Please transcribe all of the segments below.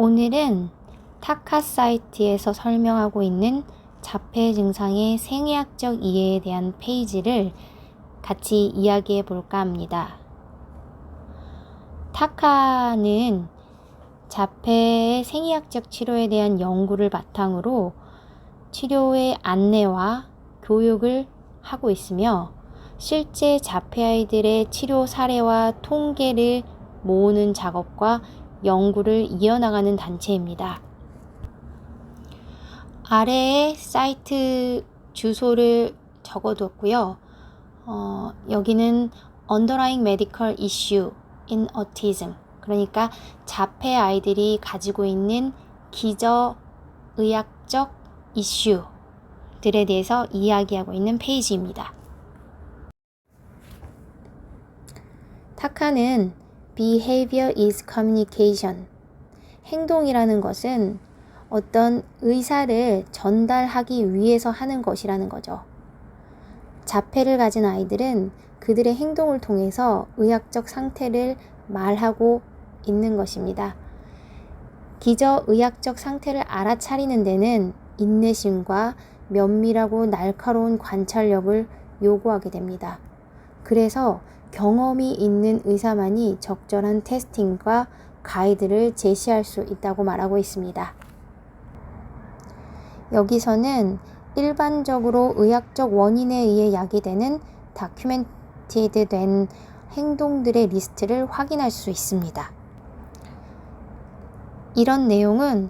오늘은 타카 사이트에서 설명하고 있는 자폐 증상의 생의학적 이해에 대한 페이지를 같이 이야기해 볼까 합니다. 타카는 자폐의 생의학적 치료에 대한 연구를 바탕으로 치료의 안내와 교육을 하고 있으며 실제 자폐 아이들의 치료 사례와 통계를 모으는 작업과 연구를 이어나가는 단체입니다. 아래에 사이트 주소를 적어뒀고요. 여기는 Underlying Medical Issue in Autism, 그러니까 자폐 아이들이 가지고 있는 기저의학적 이슈들에 대해서 이야기하고 있는 페이지입니다. 타카는 Behavior is communication. 행동이라는 것은 어떤 의사를 전달하기 위해서 하는 것이라는 거죠. 자폐를 가진 아이들은 그들의 행동을 통해서 의학적 상태를 말하고 있는 것입니다. 기저의학적 상태를 알아차리는 데는 인내심과 면밀하고 날카로운 관찰력을 요구하게 됩니다. 그래서 경험이 있는 의사만이 적절한 테스팅과 가이드를 제시할 수 있다고 말하고 있습니다. 여기서는 일반적으로 의학적 원인에 의해 야기되는 다큐멘티드 된 행동들의 리스트를 확인할 수 있습니다. 이런 내용은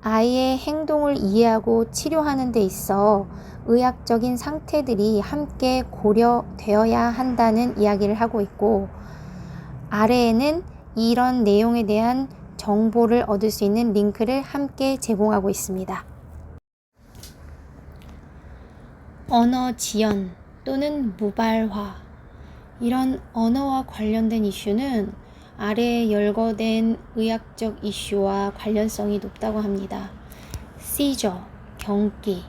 아이의 행동을 이해하고 치료하는 데 있어 의학적인 상태들이 함께 고려되어야 한다는 이야기를 하고 있고, 아래에는 이런 내용에 대한 정보를 얻을 수 있는 링크를 함께 제공하고 있습니다. 언어 지연 또는 무발화, 이런 언어와 관련된 이슈는 아래에 열거된 의학적 이슈와 관련성이 높다고 합니다. seizure, 경기,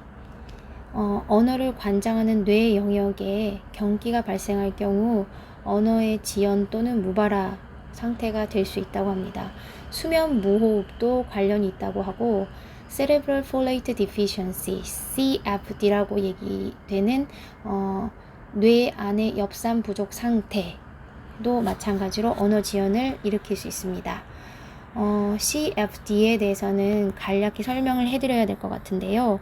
언어를 관장하는 뇌 영역에 경기가 발생할 경우 언어의 지연 또는 무발화 상태가 될 수 있다고 합니다. 수면 무호흡도 관련이 있다고 하고, Cerebral Folate Deficiency, CFD라고 얘기되는 뇌 안의 엽산 부족 상태도 마찬가지로 언어 지연을 일으킬 수 있습니다. CFD에 대해서는 간략히 설명을 해드려야 될 것 같은데요.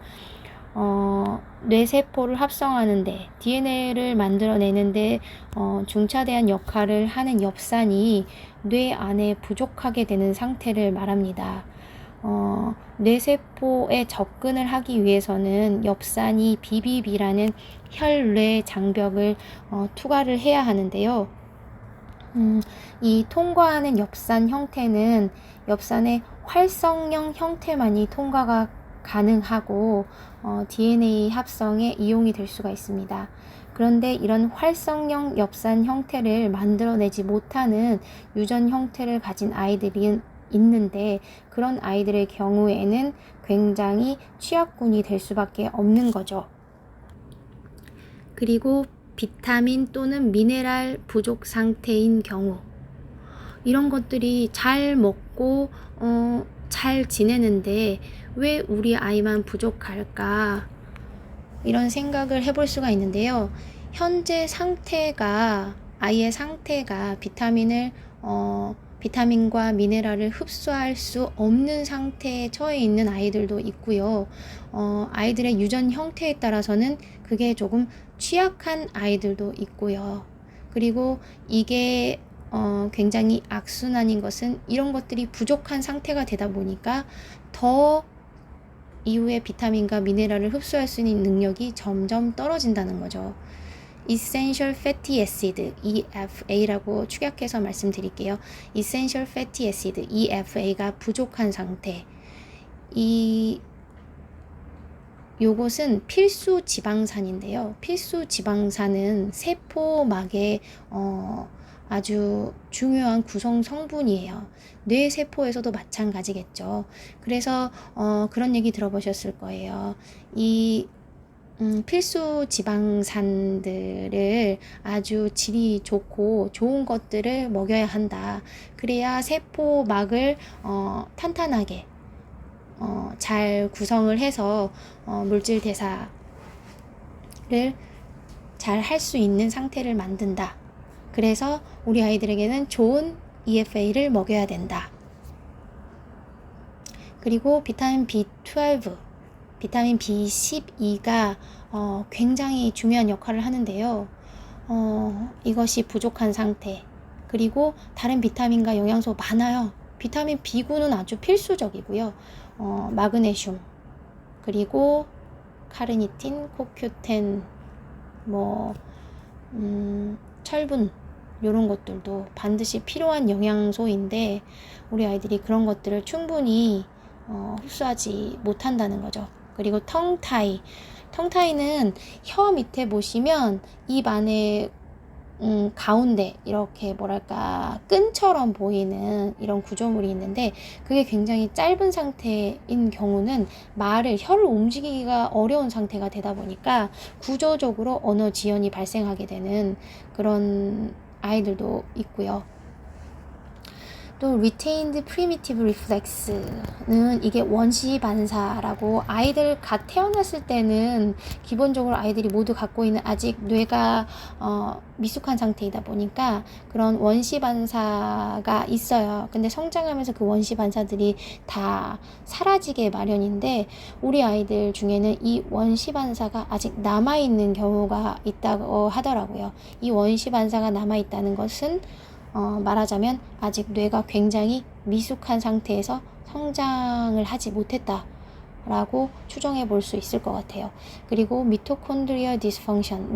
뇌세포를 합성하는데, DNA를 만들어내는데 중차대한 역할을 하는 엽산이 뇌 안에 부족하게 되는 상태를 말합니다. 뇌세포에 접근을 하기 위해서는 엽산이 BBB라는 혈뇌 장벽을 투과를 해야 하는데요. 이 통과하는 엽산 형태는 엽산의 활성형 형태만이 통과가 가능하고 DNA 합성에 이용이 될 수가 있습니다. 그런데 이런 활성형 엽산 형태를 만들어내지 못하는 유전 형태를 가진 아이들이 있는데, 그런 아이들의 경우에는 굉장히 취약군이 될 수밖에 없는 거죠. 그리고 비타민 또는 미네랄 부족 상태인 경우, 이런 것들이 잘 먹고 잘 지내는데 왜 우리 아이만 부족할까, 이런 생각을 해볼 수가 있는데요. 현재 상태가, 아이의 상태가 비타민과 미네랄을 흡수할 수 없는 상태에 처해 있는 아이들도 있고요. 아이들의 유전 형태에 따라서는 그게 조금 취약한 아이들도 있고요. 그리고 이게 굉장히 악순환인 것은 이런 것들이 부족한 상태가 되다 보니까 더 이후에 비타민과 미네랄을 흡수할 수 있는 능력이 점점 떨어진다는 거죠. Essential Fatty Acid, EFA라고 축약해서 말씀드릴게요. Essential Fatty Acid, EFA가 부족한 상태. 요것은 필수 지방산인데요. 필수 지방산은 세포막의 아주 중요한 구성 성분이에요. 뇌세포에서도 마찬가지겠죠. 그래서 그런 얘기 들어보셨을 거예요. 이 필수 지방산들을 아주 질이 좋고 좋은 것들을 먹여야 한다. 그래야 세포막을 탄탄하게 잘 구성을 해서 물질 대사를 잘 할 수 있는 상태를 만든다. 그래서 우리 아이들에게는 좋은 EFA를 먹여야 된다. 그리고 비타민 B12, 비타민 B12가 굉장히 중요한 역할을 하는데요. 이것이 부족한 상태, 그리고 다른 비타민과 영양소 많아요. 비타민 B9는 아주 필수적이고요. 마그네슘, 그리고 카르니틴, 코큐텐, 철분, 이런 것들도 반드시 필요한 영양소인데 우리 아이들이 그런 것들을 충분히 흡수하지 못한다는 거죠. 그리고 텅타이는 혀 밑에 보시면 입 안에 가운데 이렇게 뭐랄까 끈처럼 보이는 이런 구조물이 있는데 그게 굉장히 짧은 상태인 경우는 혀를 움직이기가 어려운 상태가 되다 보니까 구조적으로 언어 지연이 발생하게 되는 그런 아이들도 있고요. 또 retained primitive reflex는 이게 원시 반사라고 아이들 갓 태어났을 때는 기본적으로 아이들이 모두 갖고 있는 아직 뇌가 미숙한 상태이다 보니까 그런 원시 반사가 있어요. 근데 성장하면서 그 원시 반사들이 다 사라지게 마련인데 우리 아이들 중에는 이 원시 반사가 아직 남아있는 경우가 있다고 하더라고요. 이 원시 반사가 남아있다는 것은 말하자면 아직 뇌가 굉장히 미숙한 상태에서 성장을 하지 못했다 라고 추정해 볼 수 있을 것 같아요. 그리고 미토콘드리아 디스펑션,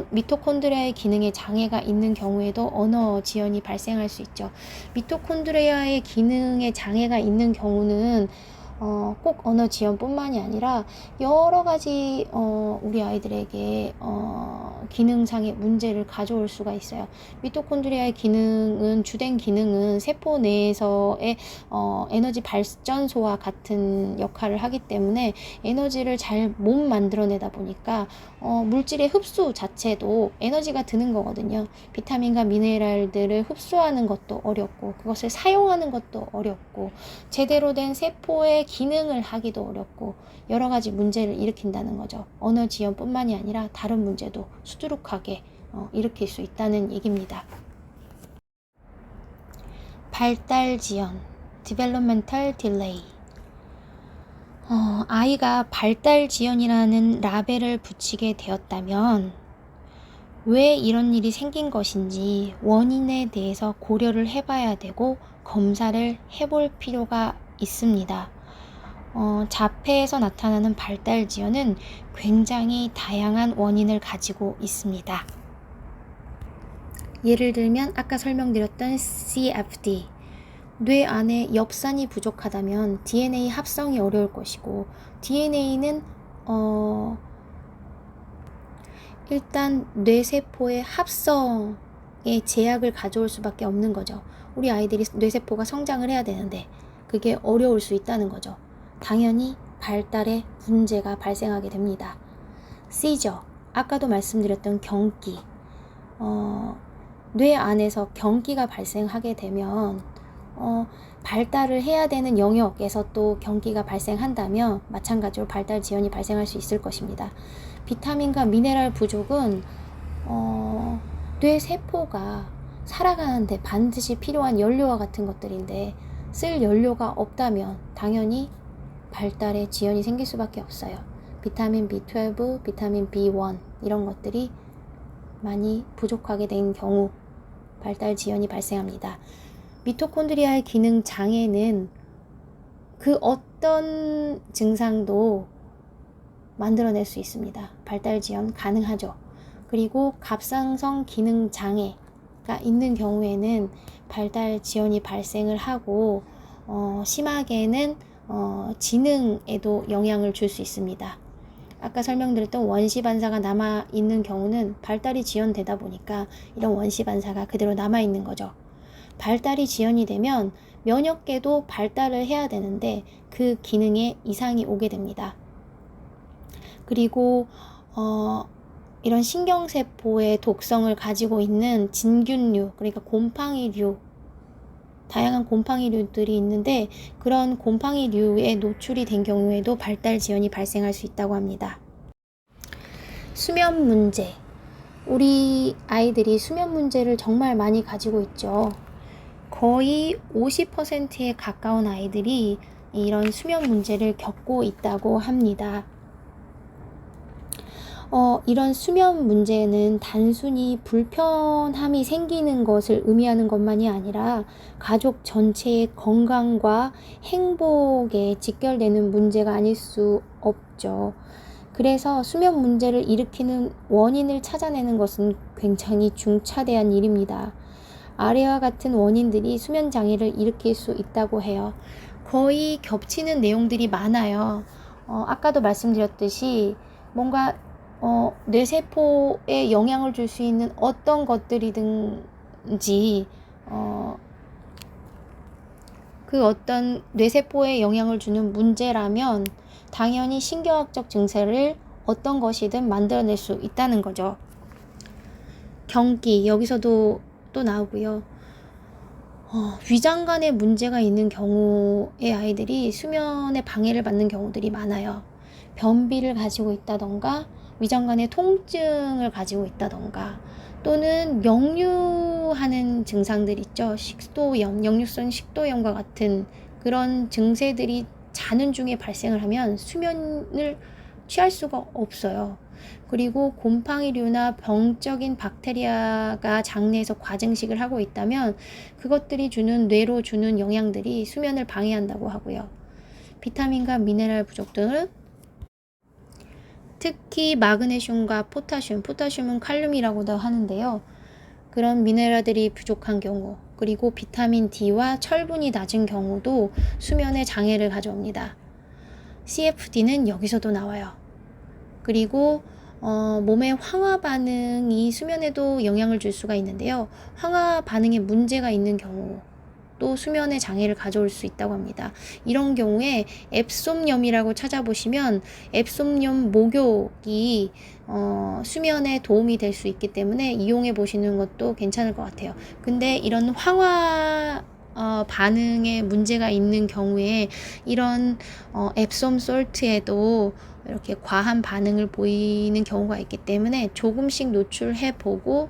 미토콘드리아의 기능에 장애가 있는 경우에도 언어 지연이 발생할 수 있죠. 미토콘드리아의 기능에 장애가 있는 경우는 꼭 언어 지연뿐만이 아니라 여러 가지 우리 아이들에게 기능상의 문제를 가져올 수가 있어요. 미토콘드리아의 기능은 주된 기능은 세포 내에서의 에너지 발전소와 같은 역할을 하기 때문에 에너지를 잘 못 만들어내다 보니까 물질의 흡수 자체도 에너지가 드는 거거든요. 비타민과 미네랄들을 흡수하는 것도 어렵고 그것을 사용하는 것도 어렵고 제대로 된 세포의 기능을 하기도 어렵고 여러 가지 문제를 일으킨다는 거죠. 언어 지연뿐만이 아니라 다른 문제도 수두룩하게 일으킬 수 있다는 얘기입니다. 발달 지연, developmental delay. 아이가 발달 지연이라는 라벨을 붙이게 되었다면 왜 이런 일이 생긴 것인지 원인에 대해서 고려를 해봐야 되고 검사를 해볼 필요가 있습니다. 자폐에서 나타나는 발달 지연은 굉장히 다양한 원인을 가지고 있습니다. 예를 들면 아까 설명드렸던 CFD, 뇌 안에 엽산이 부족하다면 DNA 합성이 어려울 것이고 DNA는 일단 뇌세포의 합성에 제약을 가져올 수밖에 없는 거죠. 우리 아이들이 뇌세포가 성장을 해야 되는데 그게 어려울 수 있다는 거죠. 당연히 발달에 문제가 발생하게 됩니다. 시저, 아까도 말씀드렸던 경기, 뇌 안에서 경기가 발생하게 되면 발달을 해야 되는 영역에서 또 경기가 발생한다면 마찬가지로 발달 지연이 발생할 수 있을 것입니다. 비타민과 미네랄 부족은 뇌 세포가 살아가는데 반드시 필요한 연료와 같은 것들인데 쓸 연료가 없다면 당연히 발달에 지연이 생길 수밖에 없어요. 비타민 B12, 비타민 B1 이런 것들이 많이 부족하게 된 경우 발달 지연이 발생합니다. 미토콘드리아의 기능 장애는 그 어떤 증상도 만들어낼 수 있습니다. 발달 지연 가능하죠. 그리고 갑상선 기능 장애가 있는 경우에는 발달 지연이 발생을 하고 심하게는 지능에도 영향을 줄 수 있습니다. 아까 설명드렸던 원시 반사가 남아 있는 경우는 발달이 지연되다 보니까 이런 원시 반사가 그대로 남아 있는 거죠. 발달이 지연이 되면 면역계도 발달을 해야 되는데 그 기능에 이상이 오게 됩니다. 그리고 이런 신경세포의 독성을 가지고 있는 진균류, 그러니까 곰팡이류, 다양한 곰팡이류들이 있는데 그런 곰팡이류에 노출이 된 경우에도 발달 지연이 발생할 수 있다고 합니다. 수면 문제. 우리 아이들이 수면 문제를 정말 많이 가지고 있죠. 거의 50%에 가까운 아이들이 이런 수면 문제를 겪고 있다고 합니다. 이런 수면 문제는 단순히 불편함이 생기는 것을 의미하는 것만이 아니라 가족 전체의 건강과 행복에 직결되는 문제가 아닐 수 없죠. 그래서 수면 문제를 일으키는 원인을 찾아내는 것은 굉장히 중차대한 일입니다. 아래와 같은 원인들이 수면 장애를 일으킬 수 있다고 해요. 거의 겹치는 내용들이 많아요. 아까도 말씀드렸듯이 뭔가 뇌세포에 영향을 줄 수 있는 어떤 것들이든지 그 어떤 뇌세포에 영향을 주는 문제라면 당연히 신경학적 증세를 어떤 것이든 만들어낼 수 있다는 거죠. 경기, 여기서도 또 나오고요. 위장관에 문제가 있는 경우의 아이들이 수면에 방해를 받는 경우들이 많아요. 변비를 가지고 있다던가 위장관에 통증을 가지고 있다던가 또는 역류하는 증상들 있죠. 식도염, 역류성 식도염과 같은 그런 증세들이 자는 중에 발생을 하면 수면을 취할 수가 없어요. 그리고 곰팡이류나 병적인 박테리아가 장내에서 과증식을 하고 있다면 그것들이 주는 뇌로 주는 영향들이 수면을 방해한다고 하고요. 비타민과 미네랄 부족 등은 특히 마그네슘과 포타슘은 칼륨이라고도 하는데요. 그런 미네랄들이 부족한 경우 그리고 비타민 D와 철분이 낮은 경우도 수면에 장애를 가져옵니다. CFD는 여기서도 나와요. 그리고 몸의 황화 반응이 수면에도 영향을 줄 수가 있는데요. 황화 반응에 문제가 있는 경우 또 수면에 장애를 가져올 수 있다고 합니다. 이런 경우에 앱솜염이라고 찾아보시면 앱솜염 목욕이 수면에 도움이 될 수 있기 때문에 이용해 보시는 것도 괜찮을 것 같아요. 근데 이런 황화 반응에 문제가 있는 경우에 이런 앱솜 솔트에도 이렇게 과한 반응을 보이는 경우가 있기 때문에 조금씩 노출해 보고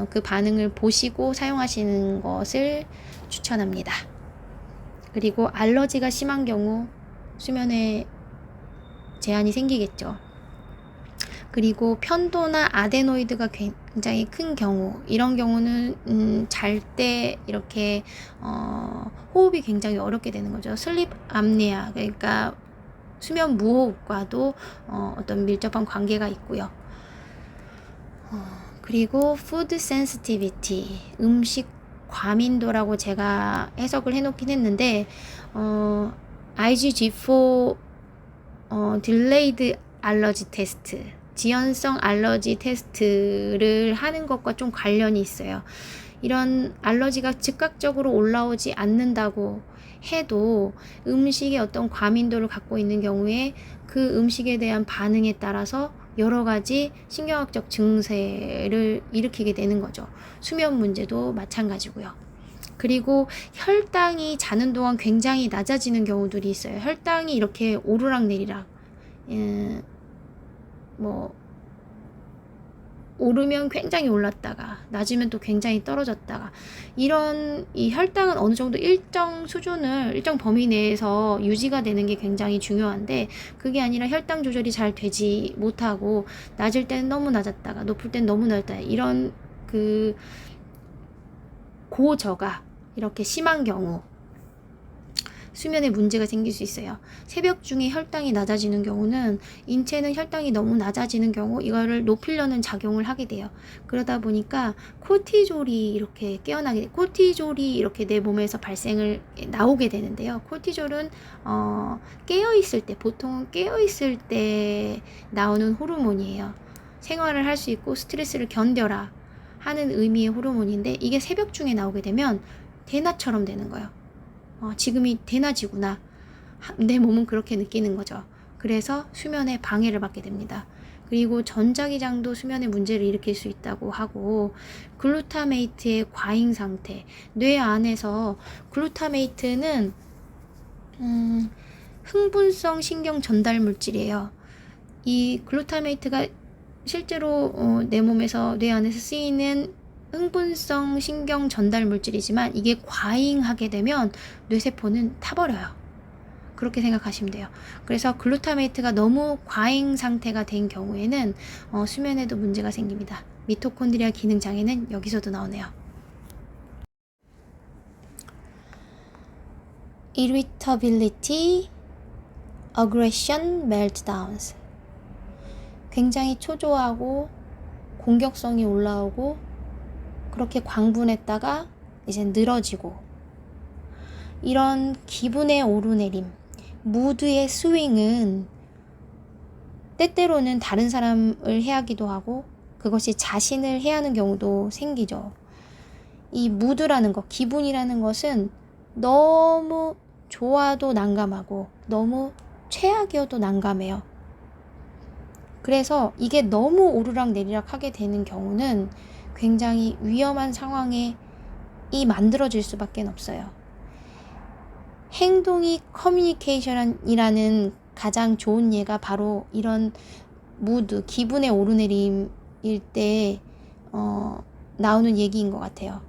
그 반응을 보시고 사용하시는 것을 추천합니다. 그리고 알러지가 심한 경우 수면에 제한이 생기겠죠. 그리고 편도나 아데노이드가 굉장히 큰 경우, 이런 경우는 잘 때 이렇게 호흡이 굉장히 어렵게 되는 거죠. 슬립 apnea, 그러니까 수면 무호흡과도 어떤 밀접한 관계가 있고요. 그리고 food sensitivity, 음식 과민도라고 제가 해석을 해놓긴 했는데 IgG4 delayed allergy test, 지연성 알러지 테스트를 하는 것과 좀 관련이 있어요. 이런 알러지가 즉각적으로 올라오지 않는다고 해도 음식의 어떤 과민도를 갖고 있는 경우에 그 음식에 대한 반응에 따라서 여러 가지 신경학적 증세를 일으키게 되는 거죠. 수면 문제도 마찬가지고요. 그리고 혈당이 자는 동안 굉장히 낮아지는 경우들이 있어요. 혈당이 이렇게 오르락내리락 오르면 굉장히 올랐다가 낮으면 또 굉장히 떨어졌다가 이런 이 혈당은 어느 정도 일정 수준을 일정 범위 내에서 유지가 되는 게 굉장히 중요한데 그게 아니라 혈당 조절이 잘 되지 못하고 낮을 때는 너무 낮았다가 높을 때는 너무 낮다 이런 그 고저가 이렇게 심한 경우 수면에 문제가 생길 수 있어요. 새벽 중에 혈당이 낮아지는 경우는 인체는 혈당이 너무 낮아지는 경우 이거를 높이려는 작용을 하게 돼요. 그러다 보니까 코티졸이 이렇게 깨어나게 코티졸이 이렇게 내 몸에서 발생을 나오게 되는데요. 코티졸은 깨어있을 때 보통 깨어있을 때 나오는 호르몬이에요. 생활을 할 수 있고 스트레스를 견뎌라 하는 의미의 호르몬인데 이게 새벽 중에 나오게 되면 대낮처럼 되는 거예요. 지금이 대낮이구나. 내 몸은 그렇게 느끼는 거죠. 그래서 수면에 방해를 받게 됩니다. 그리고 전자기장도 수면에 문제를 일으킬 수 있다고 하고, 글루타메이트의 과잉 상태, 뇌 안에서 글루타메이트는 흥분성 신경 전달 물질이에요. 이 글루타메이트가 실제로 내 몸에서 뇌 안에서 쓰이는 흥분성 신경 전달 물질이지만 이게 과잉하게 되면 뇌세포는 타버려요. 그렇게 생각하시면 돼요. 그래서 글루타메이트가 너무 과잉 상태가 된 경우에는 수면에도 문제가 생깁니다. 미토콘드리아 기능 장애는 여기서도 나오네요. irritability, aggression, meltdowns. 굉장히 초조하고 공격성이 올라오고 그렇게 광분했다가 이제 늘어지고, 이런 기분의 오르내림, 무드의 스윙은 때때로는 다른 사람을 해하기도 하고 그것이 자신을 해하는 경우도 생기죠. 이 무드라는 것, 기분이라는 것은 너무 좋아도 난감하고 너무 최악이어도 난감해요. 그래서 이게 너무 오르락내리락 하게 되는 경우는 굉장히 위험한 상황이 만들어질 수밖에 없어요. 행동이 커뮤니케이션이라는 가장 좋은 예가 바로 이런 무드, 기분의 오르내림일 때 나오는 얘기인 것 같아요.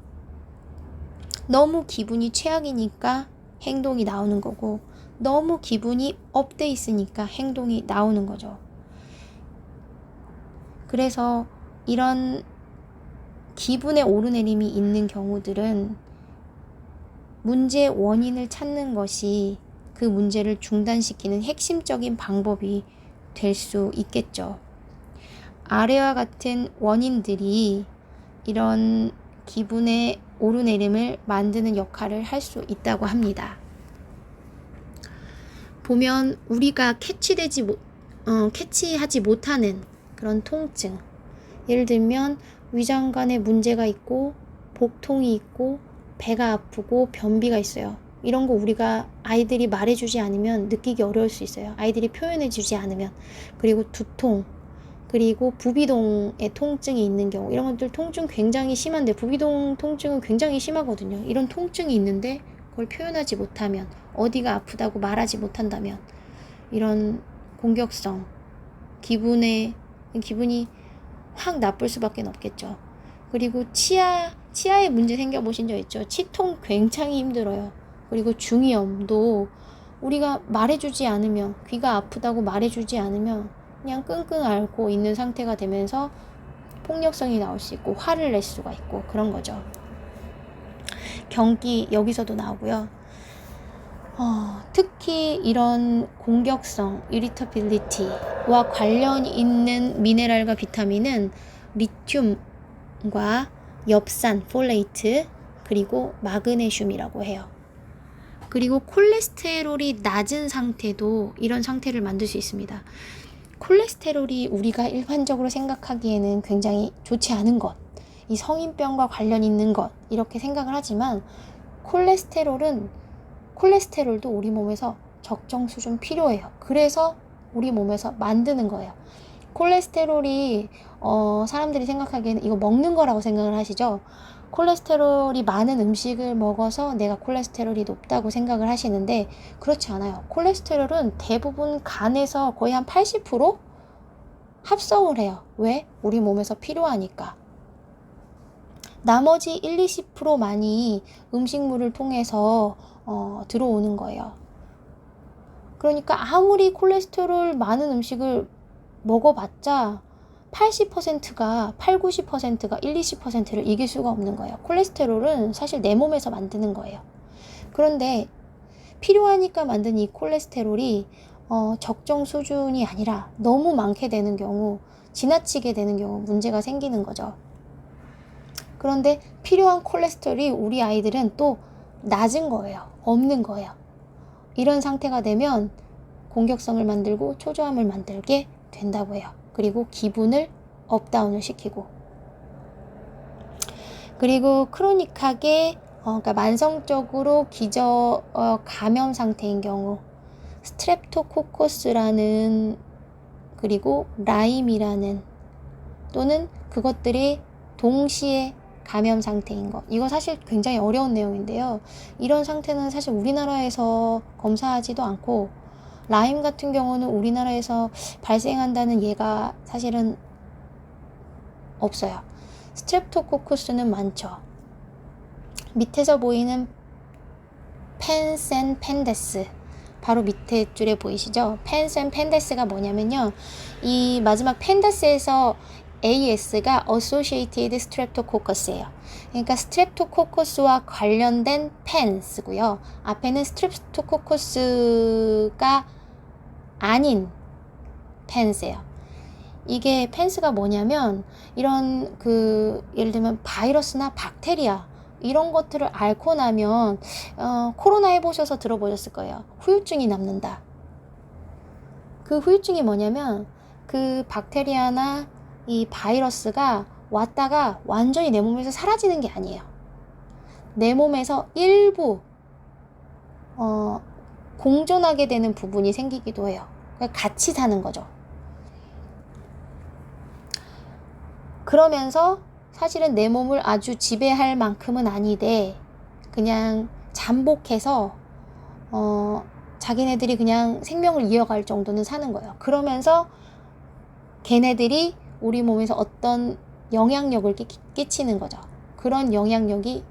너무 기분이 최악이니까 행동이 나오는 거고, 너무 기분이 업돼 있으니까 행동이 나오는 거죠. 그래서 이런 기분의 오르내림이 있는 경우들은 문제의 원인을 찾는 것이 그 문제를 중단시키는 핵심적인 방법이 될 수 있겠죠. 아래와 같은 원인들이 이런 기분의 오르내림을 만드는 역할을 할 수 있다고 합니다. 보면 우리가 캐치하지 못하는 그런 통증, 예를 들면 위장관에 문제가 있고 복통이 있고 배가 아프고 변비가 있어요. 이런 거 우리가 아이들이 말해주지 않으면 느끼기 어려울 수 있어요. 아이들이 표현해주지 않으면. 그리고 두통, 그리고 부비동의 통증이 있는 경우, 이런 것들 통증 굉장히 심한데, 부비동 통증은 굉장히 심하거든요. 이런 통증이 있는데 그걸 표현하지 못하면, 어디가 아프다고 말하지 못한다면 이런 공격성, 기분이 확 나쁠 수밖에 없겠죠. 그리고 치아에 문제 생겨보신 적 있죠? 치통 굉장히 힘들어요. 그리고 중이염도 우리가 말해주지 않으면, 귀가 아프다고 말해주지 않으면 그냥 끙끙 앓고 있는 상태가 되면서 폭력성이 나올 수 있고 화를 낼 수가 있고 그런 거죠. 경기 여기서도 나오고요. 특히 이런 공격성, irritability와 관련 있는 미네랄과 비타민은 리튬과 엽산, 폴레이트, 그리고 마그네슘이라고 해요. 그리고 콜레스테롤이 낮은 상태도 이런 상태를 만들 수 있습니다. 콜레스테롤이 우리가 일반적으로 생각하기에는 굉장히 좋지 않은 것, 이 성인병과 관련 있는 것, 이렇게 생각을 하지만 콜레스테롤도 우리 몸에서 적정 수준 필요해요. 그래서 우리 몸에서 만드는 거예요. 콜레스테롤이 사람들이 생각하기에는 이거 먹는 거라고 생각을 하시죠. 콜레스테롤이 많은 음식을 먹어서 내가 콜레스테롤이 높다고 생각을 하시는데 그렇지 않아요. 콜레스테롤은 대부분 간에서 거의 한 80% 합성을 해요. 왜? 우리 몸에서 필요하니까. 나머지 1-20%만이 음식물을 통해서 들어오는 거예요. 그러니까 아무리 콜레스테롤 많은 음식을 먹어봤자 80%가 90%가 20%를 이길 수가 없는 거예요. 콜레스테롤은 사실 내 몸에서 만드는 거예요. 그런데 필요하니까 만든 이 콜레스테롤이 적정 수준이 아니라 너무 많게 되는 경우, 지나치게 되는 경우 문제가 생기는 거죠. 그런데 필요한 콜레스테롤이 우리 아이들은 또 낮은 거예요. 없는 거예요. 이런 상태가 되면 공격성을 만들고 초조함을 만들게 된다고 해요. 그리고 기분을 업다운을 시키고, 그리고 크로닉하게 그러니까 만성적으로 감염 상태인 경우, 스트랩토코커스라는 그리고 라임이라는 또는 그것들이 동시에 감염 상태인 것. 이거 사실 굉장히 어려운 내용인데요. 이런 상태는 사실 우리나라에서 검사하지도 않고 라임 같은 경우는 우리나라에서 발생한다는 예가 사실은 없어요. 스트랩토코커스는 많죠. 밑에서 보이는 펜센 펜데스, 바로 밑에 줄에 보이시죠? 펜센 펜데스가 뭐냐면요, 이 마지막 펜데스에서 AS가 Associated Streptocockus예요. 그러니까 스트랩토코커스와 관련된 펜스고요. 앞에는 스트랩토코커스가 아닌 펜스예요. 이게 펜스가 뭐냐면 이런 예를 들면 바이러스나 박테리아 이런 것들을 앓고 나면 코로나 해보셔서 들어보셨을 거예요. 후유증이 남는다. 그 후유증이 뭐냐면 그 박테리아나 이 바이러스가 왔다가 완전히 내 몸에서 사라지는 게 아니에요. 내 몸에서 일부 공존하게 되는 부분이 생기기도 해요. 그러니까 같이 사는 거죠. 그러면서 사실은 내 몸을 아주 지배할 만큼은 아니되 그냥 잠복해서 자기네들이 그냥 생명을 이어갈 정도는 사는 거예요. 그러면서 걔네들이 우리 몸에서 어떤 영향력을 끼치는 거죠. 그런 영향력이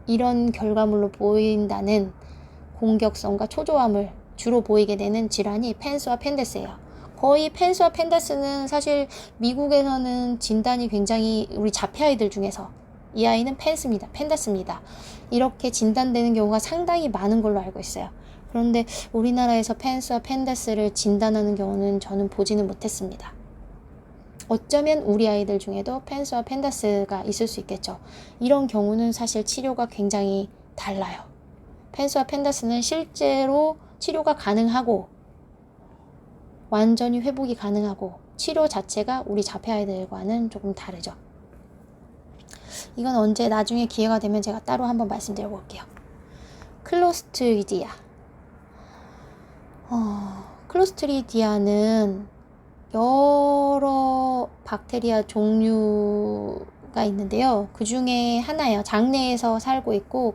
이런 결과물로 보인다는 공격성과 초조함을 주로 보이게 되는 질환이 펜스와 펜데스예요. 거의 펜스와 펜데스는 사실 미국에서는 진단이 굉장히 우리 자폐 아이들 중에서 이 아이는 펜데스입니다. 이렇게 진단되는 경우가 상당히 많은 걸로 알고 있어요. 그런데 우리나라에서 펜스와 펜데스를 진단하는 경우는 저는 보지는 못했습니다. 어쩌면 우리 아이들 중에도 펜스와 펜데스가 있을 수 있겠죠. 이런 경우는 사실 치료가 굉장히 달라요. 펜스와 펜데스는 실제로 치료가 가능하고 완전히 회복이 가능하고 치료 자체가 우리 자폐 아이들과는 조금 다르죠. 이건 언제 나중에 기회가 되면 제가 따로 한번 말씀드려 볼게요. 클로스트리디아. 클로스트리디아는 여러 박테리아 종류가 있는데요. 그 중에 하나예요. 장내에서 살고 있고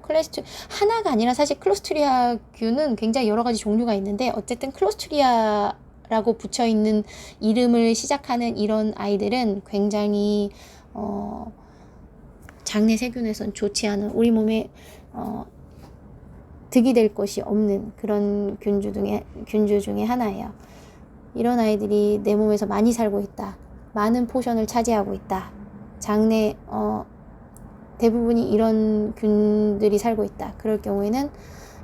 하나가 아니라 사실 클로스트리아균은 굉장히 여러 가지 종류가 있는데 어쨌든 클로스트리아라고 붙여있는 이름을 시작하는 이런 아이들은 굉장히 장내 세균에선 좋지 않은 우리 몸에 득이 될 것이 없는 그런 균주 중에 하나예요. 이런 아이들이 내 몸에서 많이 살고 있다. 많은 포션을 차지하고 있다. 장내 대부분이 이런 균들이 살고 있다. 그럴 경우에는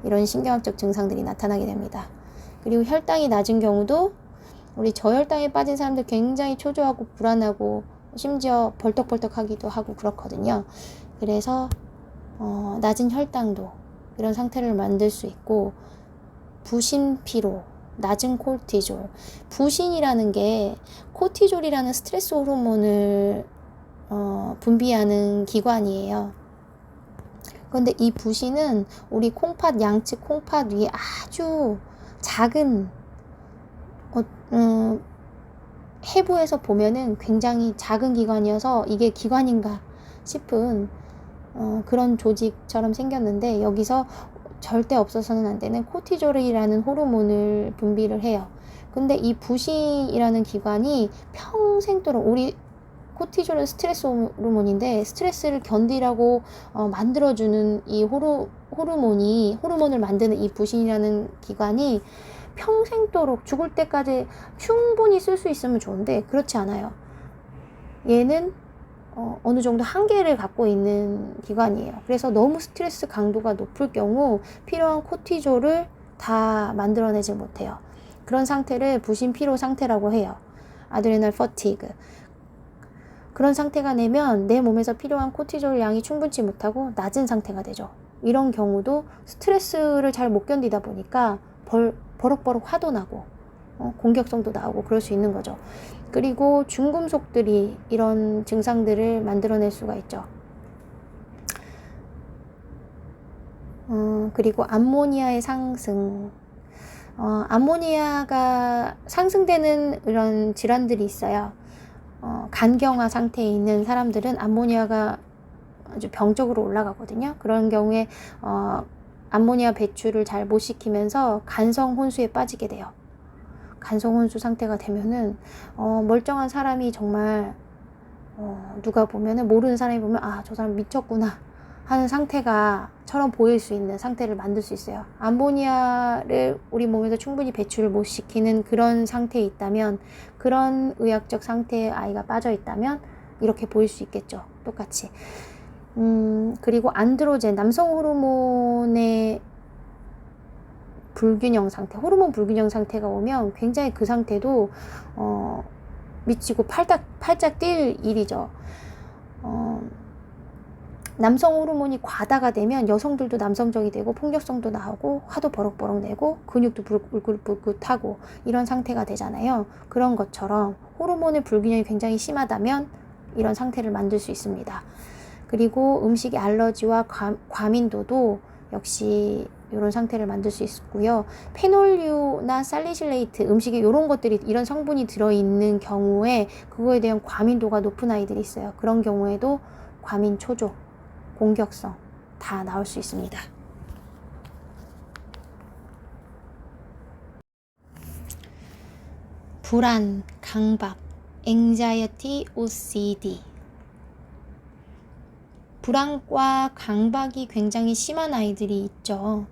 이런 신경학적 증상들이 나타나게 됩니다. 그리고 혈당이 낮은 경우도 우리 저혈당에 빠진 사람들 굉장히 초조하고 불안하고 심지어 벌떡벌떡하기도 하고 그렇거든요. 그래서 낮은 혈당도 이런 상태를 만들 수 있고 부신피로, 낮은 코티졸. 부신이라는 게 코티졸이라는 스트레스 호르몬을 분비하는 기관이에요. 그런데 이 부신은 우리 양측 콩팥 위에 아주 작은 해부에서 보면은 굉장히 작은 기관이어서 이게 기관인가 싶은 그런 조직처럼 생겼는데 여기서 절대 없어서는 안 되는 코티졸이라는 호르몬을 분비를 해요. 근데 이 부신이라는 기관이 평생도록 우리 코티졸은 스트레스 호르몬인데 스트레스를 견디라고 만들어주는 이 호르몬을 만드는 이 부신이라는 기관이 평생도록 죽을 때까지 충분히 쓸 수 있으면 좋은데 그렇지 않아요. 얘는 어느 정도 한계를 갖고 있는 기관이에요. 그래서 너무 스트레스 강도가 높을 경우 필요한 코티졸을 다 만들어내지 못해요. 그런 상태를 부신피로 상태라고 해요. 아드레날 퍼티그. 그런 상태가 되면 내 몸에서 필요한 코티졸 양이 충분치 못하고 낮은 상태가 되죠. 이런 경우도 스트레스를 잘 못 견디다 보니까 버럭버럭 화도 나고 공격성도 나오고 그럴 수 있는 거죠. 그리고 중금속들이 이런 증상들을 만들어낼 수가 있죠. 그리고 암모니아의 상승. 암모니아가 상승되는 이런 질환들이 있어요. 간경화 상태에 있는 사람들은 암모니아가 아주 병적으로 올라가거든요. 그런 경우에 암모니아 배출을 잘 못 시키면서 간성 혼수에 빠지게 돼요. 간성 혼수 상태가 되면은 멀쩡한 사람이 정말 누가 보면은 모르는 사람이 보면 아, 저 사람 미쳤구나 하는 상태가처럼 보일 수 있는 상태를 만들 수 있어요. 암모니아를 우리 몸에서 충분히 배출을 못 시키는 그런 상태에 있다면, 그런 의학적 상태에 아이가 빠져 있다면 이렇게 보일 수 있겠죠. 똑같이. 그리고 안드로젠, 남성 호르몬의 불균형 상태, 호르몬 불균형 상태가 오면 굉장히 그 상태도 미치고 팔짝 뛸 일이죠. 남성 호르몬이 과다가 되면 여성들도 남성적이 되고 폭력성도 나오고 화도 버럭버럭 내고 근육도 불긋불긋하고 이런 상태가 되잖아요. 그런 것처럼 호르몬의 불균형이 굉장히 심하다면 이런 상태를 만들 수 있습니다. 그리고 음식의 알러지와 과민도도 역시 이런 상태를 만들 수 있고요. 페놀류나 살리실레이트, 음식에 이런 것들이, 이런 성분이 들어있는 경우에 그거에 대한 과민도가 높은 아이들이 있어요. 그런 경우에도 과민 초조, 공격성 다 나올 수 있습니다. 불안, 강박, anxiety, OCD. 불안과 강박이 굉장히 심한 아이들이 있죠.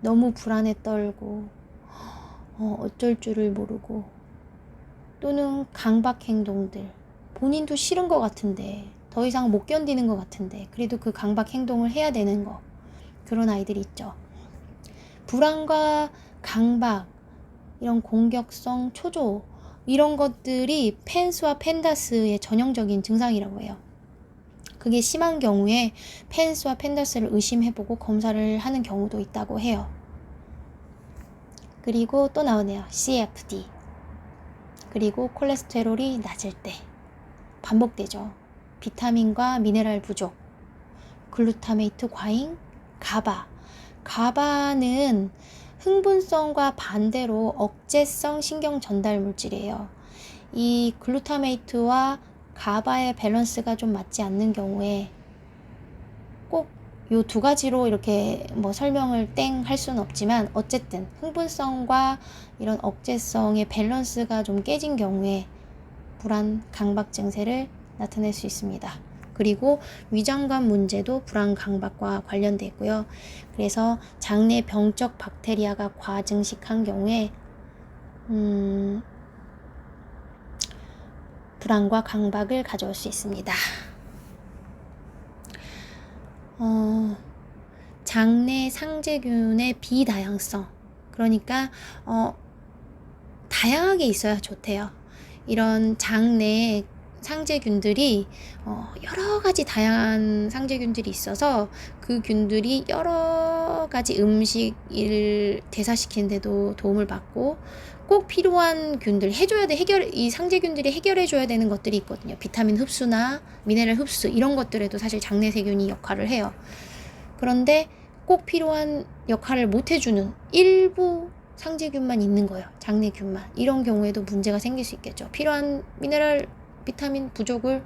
너무 불안에 떨고 어쩔 줄을 모르고, 또는 강박 행동들, 본인도 싫은 것 같은데 더 이상 못 견디는 것 같은데 그래도 그 강박 행동을 해야 되는 거, 그런 아이들이 있죠. 불안과 강박, 이런 공격성, 초조, 이런 것들이 펜스와 펜다스의 전형적인 증상이라고 해요. 그게 심한 경우에 펜스와 펜다스를 의심해보고 검사를 하는 경우도 있다고 해요. 그리고 또 나오네요. CFD. 그리고 콜레스테롤이 낮을 때 반복되죠. 비타민과 미네랄 부족, 글루타메이트 과잉, 가바. 가바는 흥분성과 반대로 억제성 신경 전달 물질이에요. 이 글루타메이트와 가바의 밸런스가 좀 맞지 않는 경우에, 꼭 요 두 가지로 이렇게 뭐 설명을 땡 할 수는 없지만 어쨌든 흥분성과 이런 억제성의 밸런스가 좀 깨진 경우에 불안, 강박 증세를 나타낼 수 있습니다. 그리고 위장관 문제도 불안, 강박과 관련돼 있고요. 그래서 장내 병적 박테리아가 과증식한 경우에 불안과 강박을 가져올 수 있습니다. 장내 상재균의 비다양성, 그러니까 다양하게 있어야 좋대요. 이런 장내 상재균들이 여러 가지 다양한 상재균들이 있어서 그 균들이 여러 가지 음식을 대사시키는 데도 도움을 받고, 꼭 필요한 균들 해줘야 돼. 이 상재균들이 해결해줘야 되는 것들이 있거든요. 비타민 흡수나 미네랄 흡수, 이런 것들에도 사실 장내 세균이 역할을 해요. 그런데 꼭 필요한 역할을 못 해주는 일부 상재균만 있는 거예요. 장내균만. 이런 경우에도 문제가 생길 수 있겠죠. 필요한 미네랄, 비타민 부족을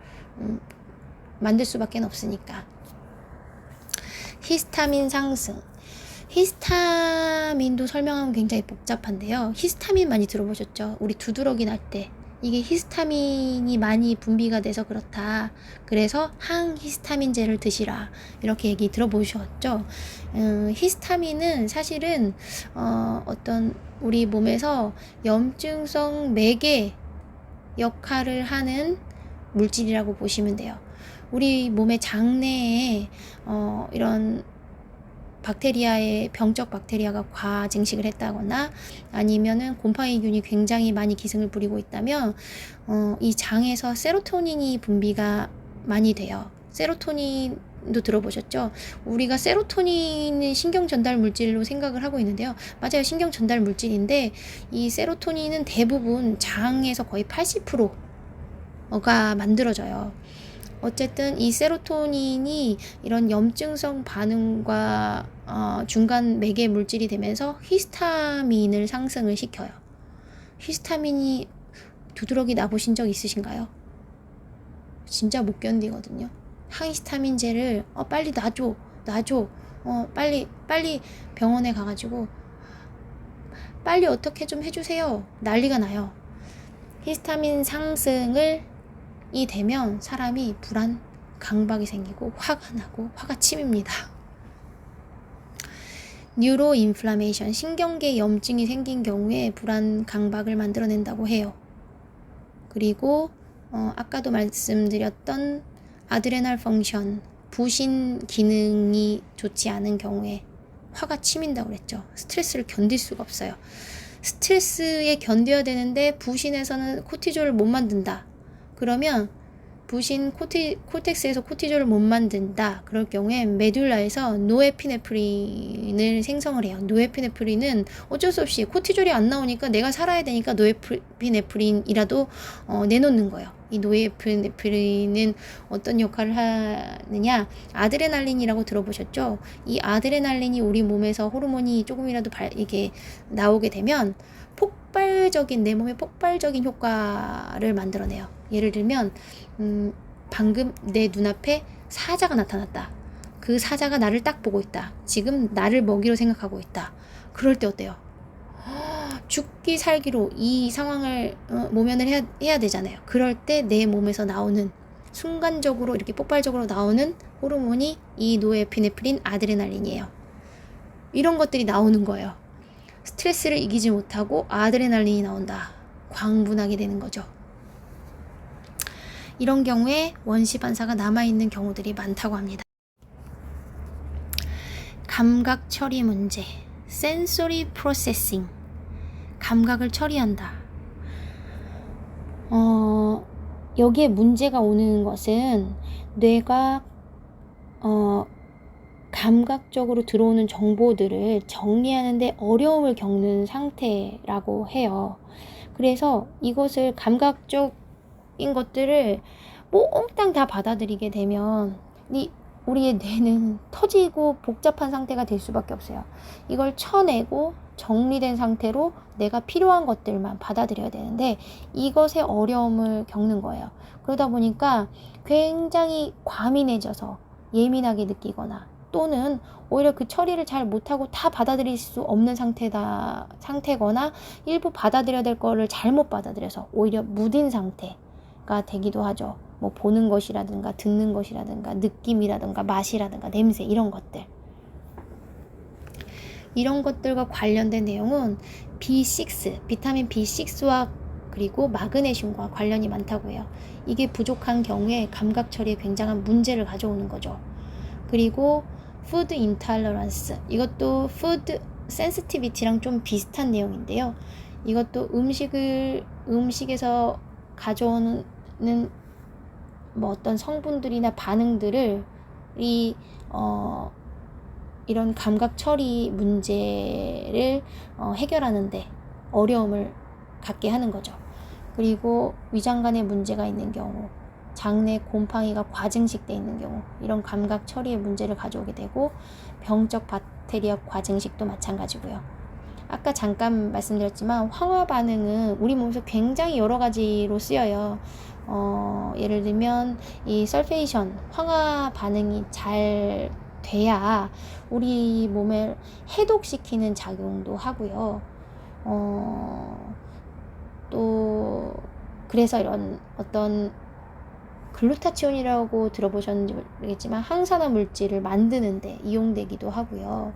만들 수밖에 없으니까. 히스타민 상승. 히스타민도 설명하면 굉장히 복잡한데요. 히스타민 많이 들어보셨죠? 우리 두드러기 날 때 이게 히스타민이 많이 분비가 돼서 그렇다. 그래서 항히스타민제를 드시라. 이렇게 얘기 들어보셨죠? 히스타민은 사실은 어떤 우리 몸에서 염증성 매개 역할을 하는 물질이라고 보시면 돼요. 우리 몸의 장내에 이런 박테리아의 병적 박테리아가 과증식을 했다거나 아니면은 곰팡이균이 굉장히 많이 기승을 부리고 있다면 이 장에서 세로토닌이 분비가 많이 돼요. 세로토닌도 들어보셨죠? 우리가 세로토닌은 신경 전달 물질로 생각을 하고 있는데요. 맞아요. 신경 전달 물질인데 이 세로토닌은 대부분 장에서 거의 80%가 만들어져요. 어쨌든 이 세로토닌이 이런 염증성 반응과 중간 매개 물질이 되면서 히스타민을 상승을 시켜요. 히스타민이 두드러기 나보신 적 있으신가요? 진짜 못 견디거든요. 항히스타민제를 빨리 놔줘 빨리 병원에 가가지고 빨리 어떻게 좀 해주세요. 난리가 나요. 히스타민 상승을 이 되면 사람이 불안, 강박이 생기고 화가 나고 화가 치밉니다. 뉴로 인플라메이션, 신경계 염증이 생긴 경우에 불안, 강박을 만들어낸다고 해요. 그리고 아까도 말씀드렸던 아드레날 펑션, 부신 기능이 좋지 않은 경우에 화가 치민다고 그랬죠. 스트레스를 견딜 수가 없어요. 스트레스에 견뎌야 되는데 부신에서는 코티졸을 못 만든다. 그러면 부신 콜텍스에서 코티졸을 못 만든다. 그럴 경우에 메듈라에서 노에피네프린을 생성을 해요. 노에피네프린은 어쩔 수 없이 코티졸이 안 나오니까 내가 살아야 되니까 노에피네프린이라도 내놓는 거예요. 이 노에피네프린은 어떤 역할을 하느냐? 아드레날린이라고 들어보셨죠? 이 아드레날린이 우리 몸에서 호르몬이 조금이라도 이게 나오게 되면 내 몸에 폭발적인 효과를 만들어내요. 예를 들면 방금 내 눈앞에 사자가 나타났다. 그 사자가 나를 딱 보고 있다. 지금 나를 먹이로 생각하고 있다. 그럴 때 어때요? 죽기 살기로 이 상황을 모면을 해야 되잖아요. 그럴 때 내 몸에서 나오는 순간적으로 이렇게 폭발적으로 나오는 호르몬이 이 노에피네프린, 아드레날린이에요. 이런 것들이 나오는 거예요. 스트레스를 이기지 못하고 아드레날린이 나온다. 광분하게 되는 거죠. 이런 경우에 원시 반사가 남아있는 경우들이 많다고 합니다. 감각 처리 문제, sensory processing, 감각을 처리한다. 여기에 문제가 오는 것은 뇌가 감각적으로 들어오는 정보들을 정리하는데 어려움을 겪는 상태라고 해요. 그래서 이것을 감각적인 것들을 몽땅 다 받아들이게 되면 우리의 뇌는 터지고 복잡한 상태가 될 수밖에 없어요. 이걸 쳐내고 정리된 상태로 내가 필요한 것들만 받아들여야 되는데 이것에 어려움을 겪는 거예요. 그러다 보니까 굉장히 과민해져서 예민하게 느끼거나 또는 오히려 그 처리를 잘 못하고 다 받아들일 수 없는 상태거나 일부 받아들여야 될 거를 잘못 받아들여서 오히려 무딘 상태가 되기도 하죠. 뭐 보는 것이라든가 듣는 것이라든가 느낌이라든가 맛이라든가 냄새 이런 것들. 이런 것들과 관련된 내용은 B6, 비타민 B6와 그리고 마그네슘과 관련이 많다고 해요. 이게 부족한 경우에 감각 처리에 굉장한 문제를 가져오는 거죠. 그리고 푸드 인탈러런스, 이것도 푸드 센시티비티랑 좀 비슷한 내용인데요. 이것도 음식에서 가져오는 뭐 어떤 성분들이나 반응들을 이런 감각 처리 문제를 해결하는데 어려움을 갖게 하는 거죠. 그리고 위장관에 문제가 있는 경우, 장내 곰팡이가 과증식돼 있는 경우 이런 감각 처리의 문제를 가져오게 되고 병적 박테리아 과증식도 마찬가지고요. 아까 잠깐 말씀드렸지만 황화 반응은 우리 몸에서 굉장히 여러 가지로 쓰여요. 예를 들면 이 설페이션, 황화 반응이 잘 돼야 우리 몸을 해독시키는 작용도 하고요. 또 그래서 이런 어떤 글루타치온이라고 들어보셨는지 모르겠지만 항산화 물질을 만드는데 이용되기도 하고요.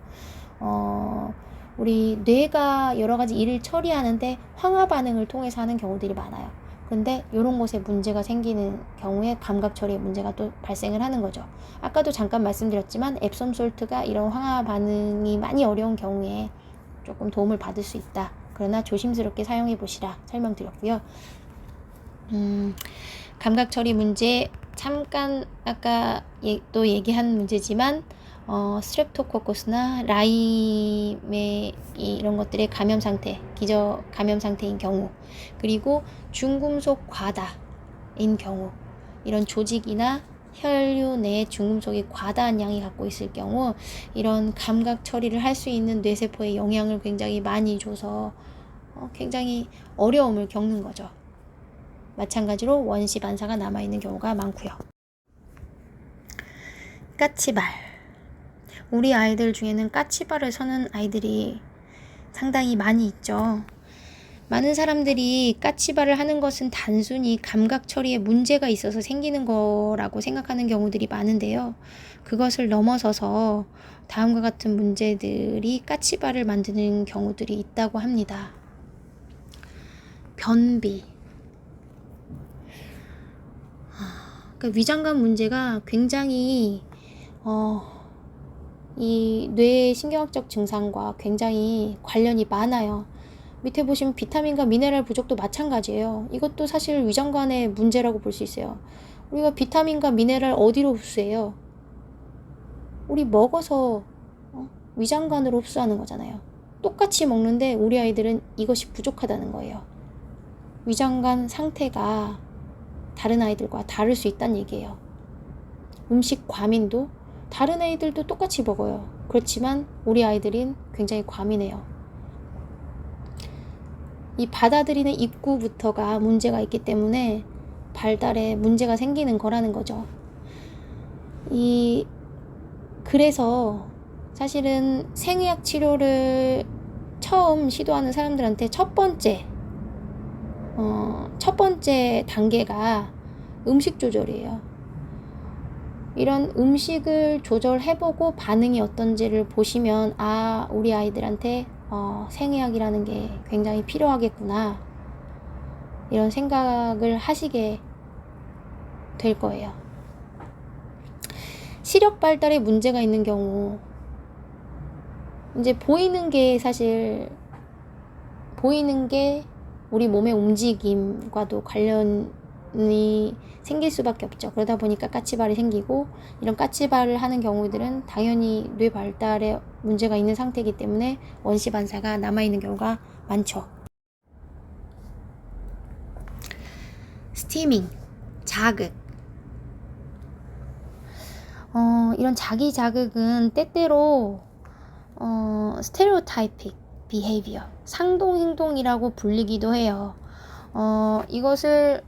우리 뇌가 여러 가지 일을 처리하는데 황화 반응을 통해서 하는 경우들이 많아요. 근데 이런 곳에 문제가 생기는 경우에 감각 처리에 문제가 또 발생을 하는 거죠. 아까도 잠깐 말씀드렸지만 앱솜 솔트가 이런 황화 반응이 많이 어려운 경우에 조금 도움을 받을 수 있다. 그러나 조심스럽게 사용해 보시라 설명드렸고요. 감각 처리 문제 잠깐 아까 또 얘기한 문제지만 스트랩토코커스나 라임의 이런 것들의 감염 상태, 기저 감염 상태인 경우, 그리고 중금속 과다인 경우, 이런 조직이나 혈류 내에 중금속이 과다한 양이 갖고 있을 경우 이런 감각 처리를 할 수 있는 뇌세포에 영향을 굉장히 많이 줘서 굉장히 어려움을 겪는 거죠. 마찬가지로 원시 반사가 남아있는 경우가 많고요. 까치발. 우리 아이들 중에는 까치발을 서는 아이들이 상당히 많이 있죠. 많은 사람들이 까치발을 하는 것은 단순히 감각 처리에 문제가 있어서 생기는 거라고 생각하는 경우들이 많은데요. 그것을 넘어서서 다음과 같은 문제들이 까치발을 만드는 경우들이 있다고 합니다. 변비. 그러니까 위장관 문제가 굉장히 이 뇌 신경학적 증상과 굉장히 관련이 많아요. 밑에 보시면 비타민과 미네랄 부족도 마찬가지예요. 이것도 사실 위장관의 문제라고 볼 수 있어요. 우리가 비타민과 미네랄 어디로 흡수해요? 우리 먹어서 위장관으로 흡수하는 거잖아요. 똑같이 먹는데 우리 아이들은 이것이 부족하다는 거예요. 위장관 상태가 다른 아이들과 다를 수 있다는 얘기예요. 음식 과민도 다른 아이들도 똑같이 먹어요. 그렇지만 우리 아이들은 굉장히 과민해요. 이 받아들이는 입구부터가 문제가 있기 때문에 발달에 문제가 생기는 거라는 거죠. 그래서 사실은 생의학 치료를 처음 시도하는 사람들한테 첫 번째 단계가 음식 조절이에요. 이런 음식을 조절해보고 반응이 어떤지를 보시면 우리 아이들한테 생의학이라는 게 굉장히 필요하겠구나 이런 생각을 하시게 될 거예요. 시력 발달에 문제가 있는 경우 이제 보이는 게 우리 몸의 움직임과도 관련이 생길 수밖에 없죠. 그러다 보니까 까치발이 생기고 이런 까치발을 하는 경우들은 당연히 뇌 발달에 문제가 있는 상태이기 때문에 원시 반사가 남아있는 경우가 많죠. 스티밍, 자극. 이런 자기 자극은 때때로 스테레오타이픽 비헤이비어, 상동행동이라고 불리기도 해요. 이것을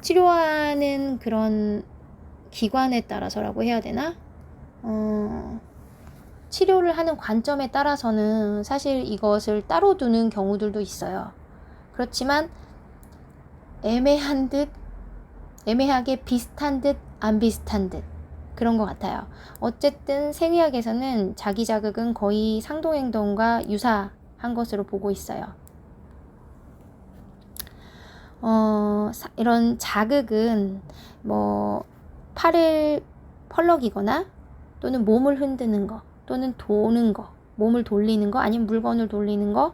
치료하는 그런 기관에 따라서라고 해야 되나? 치료를 하는 관점에 따라서는 사실 이것을 따로 두는 경우들도 있어요. 그렇지만 애매하게 비슷한 듯 안 비슷한 듯 그런 것 같아요. 어쨌든 생의학에서는 자기 자극은 거의 상동행동과 유사한 것으로 보고 있어요. 이런 자극은 팔을 펄럭이거나 또는 몸을 흔드는 거 또는 도는 거, 몸을 돌리는 거 아니면 물건을 돌리는 거,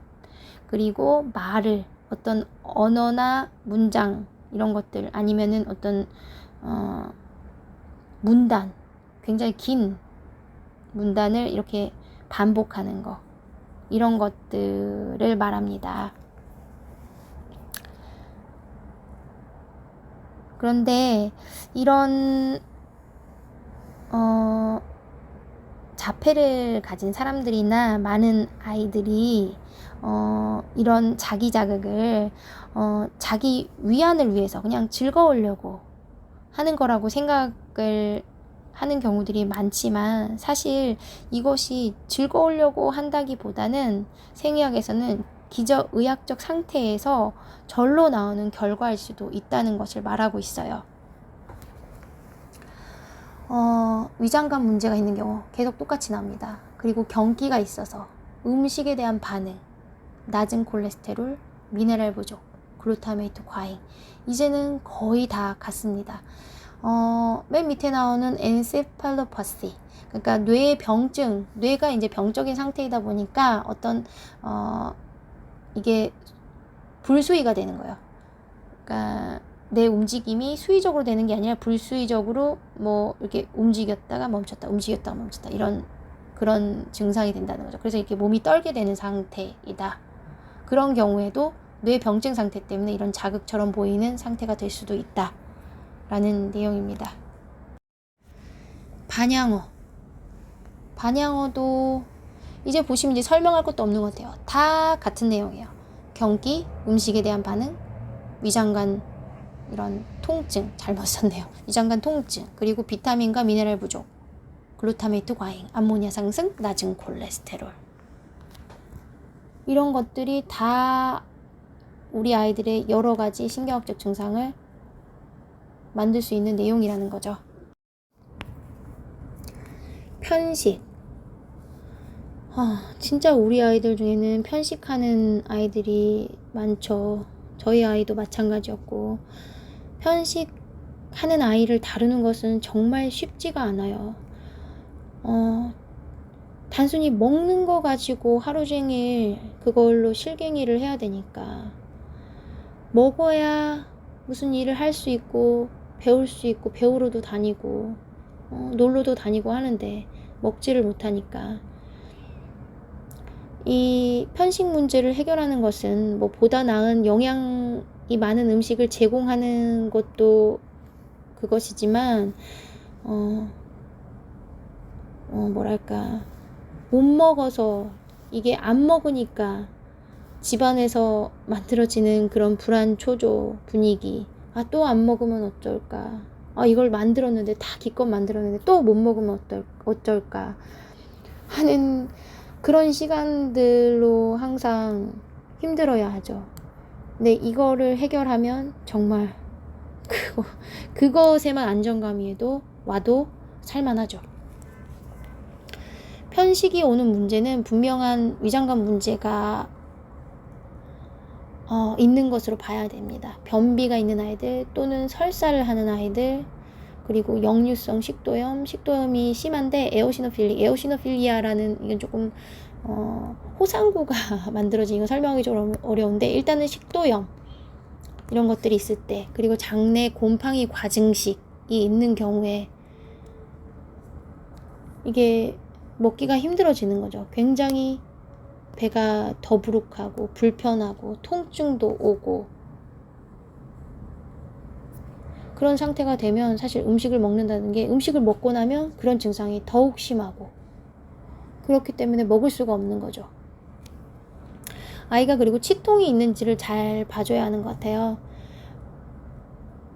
그리고 말을 어떤 언어나 문장 이런 것들 아니면은 어떤 문단, 굉장히 긴 문단을 이렇게 반복하는 거, 이런 것들을 말합니다. 그런데 이런 자폐를 가진 사람들이나 많은 아이들이 이런 자기 자극을 자기 위안을 위해서 그냥 즐거우려고 하는 거라고 생각을 하는 경우들이 많지만 사실 이것이 즐거우려고 한다기보다는 생의학에서는 기저의학적 상태에서 절로 나오는 결과일 수도 있다는 것을 말하고 있어요. 위장관 문제가 있는 경우 계속 똑같이 나옵니다. 그리고 경기가 있어서 음식에 대한 반응, 낮은 콜레스테롤, 미네랄 부족, 글루타메이트 과잉, 이제는 거의 다 같습니다. 맨 밑에 나오는 엔세팔로파시, 그러니까 뇌의 병증, 뇌가 이제 병적인 상태이다 보니까 어떤 이게 불수의가 되는 거예요. 그러니까 내 움직임이 수의적으로 되는 게 아니라 불수의적으로 이렇게 움직였다가 멈췄다 이런 그런 증상이 된다는 거죠. 그래서 이렇게 몸이 떨게 되는 상태이다. 그런 경우에도 뇌 병증 상태 때문에 이런 자극처럼 보이는 상태가 될 수도 있다. 라는 내용입니다. 반향어. 반향어도 이제 보시면 이제 설명할 것도 없는 것 같아요. 다 같은 내용이에요. 경기, 음식에 대한 반응, 위장관 이런 통증, 잘못 썼네요. 위장관 통증, 그리고 비타민과 미네랄 부족, 글루타메이트 과잉, 암모니아 상승, 낮은 콜레스테롤. 이런 것들이 다 우리 아이들의 여러 가지 신경학적 증상을 만들 수 있는 내용이라는 거죠. 편식. 진짜 우리 아이들 중에는 편식하는 아이들이 많죠. 저희 아이도 마찬가지였고, 편식하는 아이를 다루는 것은 정말 쉽지가 않아요. 단순히 먹는 거 가지고 하루 종일 그걸로 실갱이를 해야 되니까, 먹어야 무슨 일을 할 수 있고 배울 수 있고 배우러도 다니고 놀러도 다니고 하는데 먹지를 못하니까, 이 편식 문제를 해결하는 것은 뭐 보다 나은 영양이 많은 음식을 제공하는 것도 그것이지만 뭐랄까, 못 먹어서, 이게 안 먹으니까 집안에서 만들어지는 그런 불안 초조 분위기, 또 안 먹으면 어쩔까, 이걸 만들었는데, 다 기껏 만들었는데 또 못 먹으면 어쩔까 하는 그런 시간들로 항상 힘들어야 하죠. 근데 이거를 해결하면 정말 그것에만 안정감이 와도 살만하죠. 편식이 오는 문제는 분명한 위장관 문제가 있는 것으로 봐야 됩니다. 변비가 있는 아이들, 또는 설사를 하는 아이들, 그리고 역류성 식도염이 심한데 에오시노필리아라는, 이건 조금 호상구가 만들어진, 이거 설명하기 좀 어려운데, 일단은 식도염 이런 것들이 있을 때, 그리고 장내 곰팡이 과증식이 있는 경우에 이게 먹기가 힘들어지는 거죠. 굉장히 배가 더부룩하고 불편하고 통증도 오고, 그런 상태가 되면 사실 음식을 먹는다는 게, 음식을 먹고 나면 그런 증상이 더욱 심하고, 그렇기 때문에 먹을 수가 없는 거죠. 아이가 그리고 치통이 있는지를 잘 봐줘야 하는 것 같아요.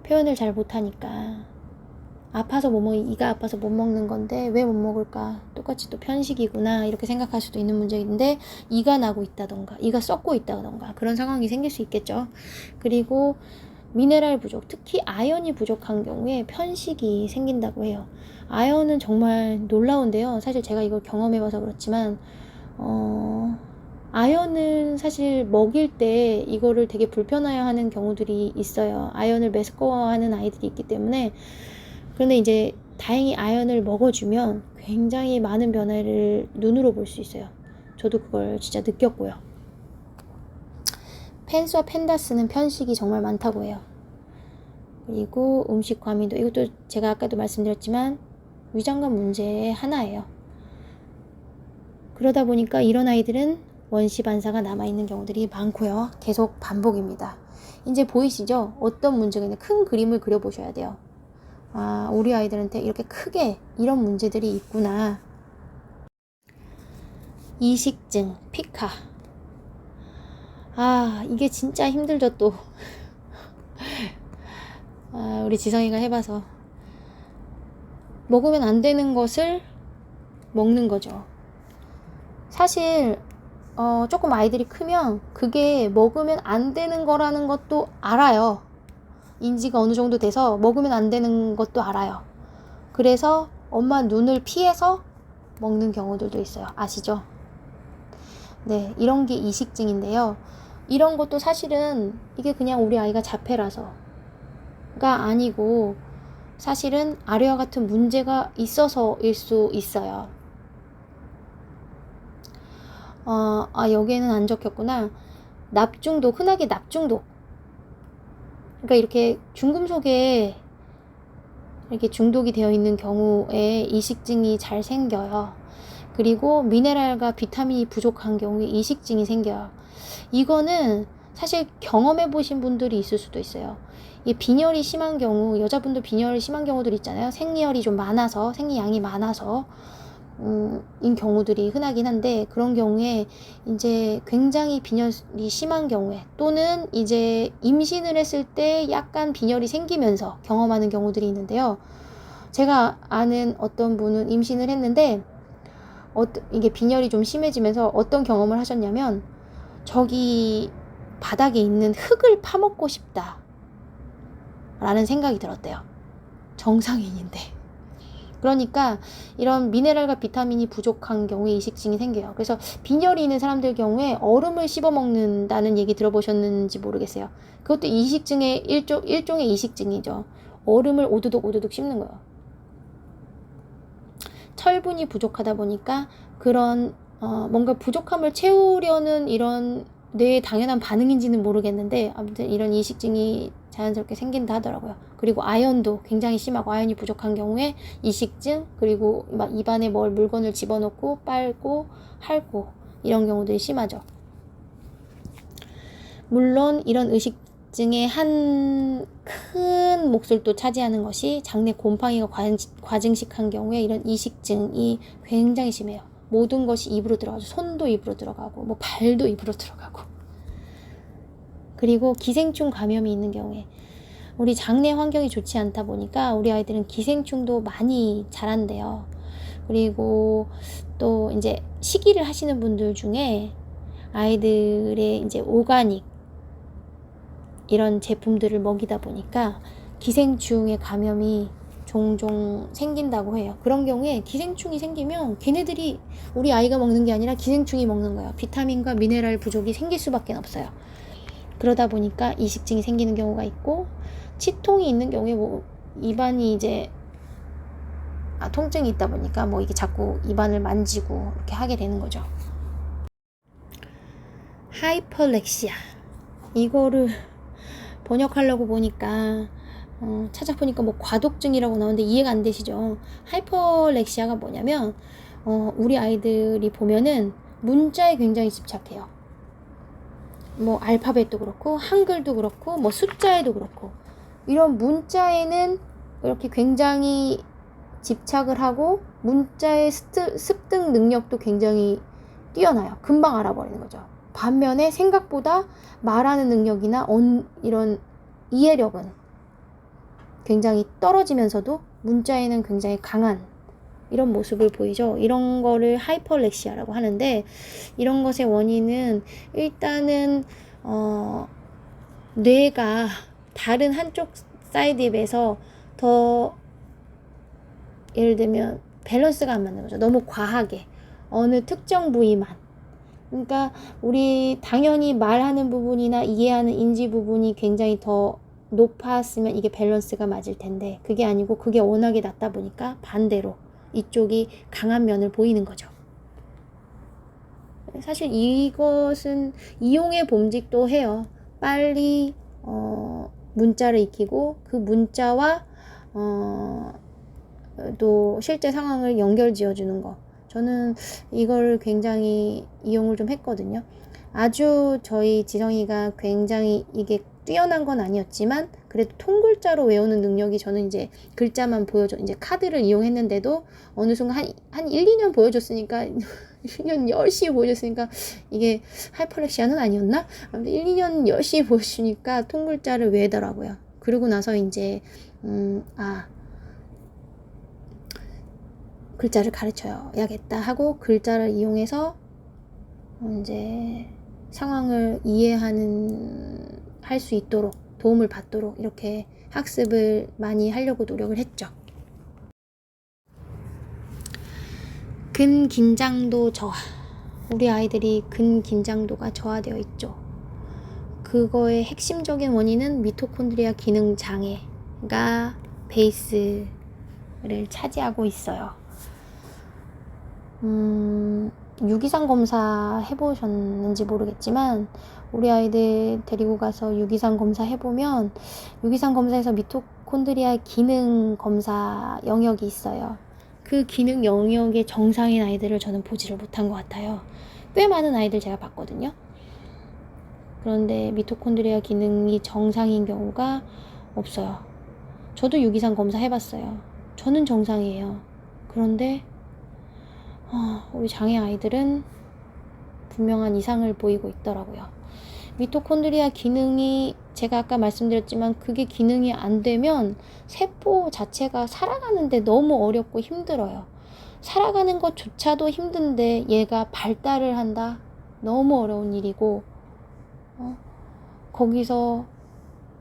표현을 잘 못하니까, 이가 아파서 못 먹는 건데 왜 못 먹을까, 똑같이 또 편식이구나 이렇게 생각할 수도 있는 문제인데, 이가 나고 있다던가 이가 썩고 있다던가 그런 상황이 생길 수 있겠죠. 그리고 미네랄 부족, 특히 아연이 부족한 경우에 편식이 생긴다고 해요. 아연은 정말 놀라운데요. 사실 제가 이걸 경험해봐서 그렇지만 아연은 사실 먹일 때 이거를 되게 불편해하는 경우들이 있어요. 아연을 메스꺼워하는 아이들이 있기 때문에. 그런데 이제 다행히 아연을 먹어주면 굉장히 많은 변화를 눈으로 볼 수 있어요. 저도 그걸 진짜 느꼈고요. 펜스와 펜다스는 편식이 정말 많다고 해요. 그리고 음식 과민도, 이것도 제가 아까도 말씀드렸지만 위장관 문제의 하나예요. 그러다 보니까 이런 아이들은 원시 반사가 남아있는 경우들이 많고요. 계속 반복입니다. 이제 보이시죠? 어떤 문제가 있는지 큰 그림을 그려보셔야 돼요. 우리 아이들한테 이렇게 크게 이런 문제들이 있구나. 이식증, 피카. 이게 진짜 힘들죠, 또. 우리 지성이가 해봐서. 먹으면 안 되는 것을 먹는 거죠. 사실 조금 아이들이 크면 그게 먹으면 안 되는 거라는 것도 알아요. 인지가 어느 정도 돼서 먹으면 안 되는 것도 알아요. 그래서 엄마 눈을 피해서 먹는 경우들도 있어요. 아시죠? 네, 이런 게 이식증인데요. 이런 것도 사실은 이게 그냥 우리 아이가 자폐라서가 아니고, 사실은 아래와 같은 문제가 있어서일 수 있어요. 여기에는 안 적혔구나. 납중독, 흔하게 납중독. 그러니까 이렇게 중금속에 이렇게 중독이 되어 있는 경우에 이식증이 잘 생겨요. 그리고 미네랄과 비타민이 부족한 경우에 이식증이 생겨요. 이거는 사실 경험해 보신 분들이 있을 수도 있어요. 이 빈혈이 심한 경우, 여자분들 빈혈이 심한 경우들 있잖아요. 생리혈이 좀 많아서, 생리양이 많아서 인 경우들이 흔하긴 한데, 그런 경우에 이제 굉장히 빈혈이 심한 경우에, 또는 이제 임신을 했을 때 약간 빈혈이 생기면서 경험하는 경우들이 있는데요. 제가 아는 어떤 분은 임신을 했는데 이게 빈혈이 좀 심해지면서 어떤 경험을 하셨냐면, 저기 바닥에 있는 흙을 파먹고 싶다 라는 생각이 들었대요. 정상인인데. 그러니까 이런 미네랄과 비타민이 부족한 경우에 이식증이 생겨요. 그래서 빈혈이 있는 사람들 경우에 얼음을 씹어 먹는다는 얘기 들어보셨는지 모르겠어요. 그것도 이식증의 일종의 이식증이죠. 얼음을 오두독 씹는 거예요. 철분이 부족하다 보니까 그런 뭔가 부족함을 채우려는 이런 뇌의 당연한 반응인지는 모르겠는데, 아무튼 이런 이식증이 자연스럽게 생긴다 하더라고요. 그리고 아연도 굉장히 심하고, 아연이 부족한 경우에 이식증, 그리고 막 입안에 물건을 집어넣고 빨고 핥고 이런 경우들이 심하죠. 물론 이런 의식증의 한 큰 몫을 또 차지하는 것이 장내 곰팡이가 과증식한 경우에 이런 이식증이 굉장히 심해요. 모든 것이 입으로 들어가죠. 손도 입으로 들어가고, 뭐 발도 입으로 들어가고. 그리고 기생충 감염이 있는 경우에, 우리 장내 환경이 좋지 않다 보니까 우리 아이들은 기생충도 많이 자란대요. 그리고 또 이제 식이를 하시는 분들 중에 아이들의 이제 오가닉 이런 제품들을 먹이다 보니까 기생충의 감염이 종종 생긴다고 해요. 그런 경우에 기생충이 생기면 걔네들이 우리 아이가 먹는 게 아니라 기생충이 먹는 거예요. 비타민과 미네랄 부족이 생길 수밖에 없어요. 그러다 보니까 이식증이 생기는 경우가 있고, 치통이 있는 경우에 뭐 입안이 이제 통증이 있다 보니까 뭐 이게 자꾸 입안을 만지고 이렇게 하게 되는 거죠. 하이퍼렉시아, 이거를 번역하려고 보니까 찾아보니까 뭐 과독증이라고 나오는데 이해가 안 되시죠? 하이퍼렉시아가 뭐냐면 우리 아이들이 보면은 문자에 굉장히 집착해요. 뭐 알파벳도 그렇고 한글도 그렇고 뭐 숫자에도 그렇고, 이런 문자에는 이렇게 굉장히 집착을 하고, 문자의 습득 능력도 굉장히 뛰어나요. 금방 알아버리는 거죠. 반면에 생각보다 말하는 능력이나 이런 이해력은 굉장히 떨어지면서도 문자에는 굉장히 강한 이런 모습을 보이죠. 이런 거를 하이퍼렉시아라고 하는데, 이런 것의 원인은 일단은 뇌가 다른 한쪽 사이드에 비해서 더, 예를 들면 밸런스가 안 맞는 거죠. 너무 과하게 어느 특정 부위만. 그러니까 우리 당연히 말하는 부분이나 이해하는 인지 부분이 굉장히 더 높았으면 이게 밸런스가 맞을 텐데, 그게 아니고 그게 워낙에 낮다 보니까 반대로 이쪽이 강한 면을 보이는 거죠. 사실 이것은 이용의 범직도 해요. 빨리 문자를 익히고 그 문자와 또 실제 상황을 연결 지어주는 거, 저는 이걸 굉장히 이용을 좀 했거든요. 아주 저희 지성이가 굉장히 이게 뛰어난 건 아니었지만 그래도 통글자로 외우는 능력이, 저는 이제 글자만 이제 카드를 이용했는데도 어느 순간 한 1, 2년 보여줬으니까 1년 열심히 보여줬으니까 이게 하이퍼렉시아는 아니었나? 아무튼 1, 2년 열심히 보여주니까 통글자를 외더라고요. 그러고 나서 이제 글자를 가르쳐야겠다 하고 글자를 이용해서 이제 상황을 할 수 있도록 도움을 받도록 이렇게 학습을 많이 하려고 노력을 했죠. 근긴장도 저하. 우리 아이들이 근긴장도가 저하되어 있죠. 그거의 핵심적인 원인은 미토콘드리아 기능 장애가 베이스를 차지하고 있어요. 유기산 검사 해보셨는지 모르겠지만 우리 아이들 데리고 가서 유기산 검사 해보면 유기산 검사에서 미토콘드리아 기능 검사 영역이 있어요. 그 기능 영역의 정상인 아이들을 저는 보지를 못한 것 같아요. 꽤 많은 아이들 제가 봤거든요. 그런데 미토콘드리아 기능이 정상인 경우가 없어요. 저도 유기산 검사 해봤어요. 저는 정상이에요. 그런데 우리 장애 아이들은 분명한 이상을 보이고 있더라고요. 미토콘드리아 기능이 제가 아까 말씀드렸지만 그게 기능이 안 되면 세포 자체가 살아가는데 너무 어렵고 힘들어요. 살아가는 것조차도 힘든데 얘가 발달을 한다? 너무 어려운 일이고 거기서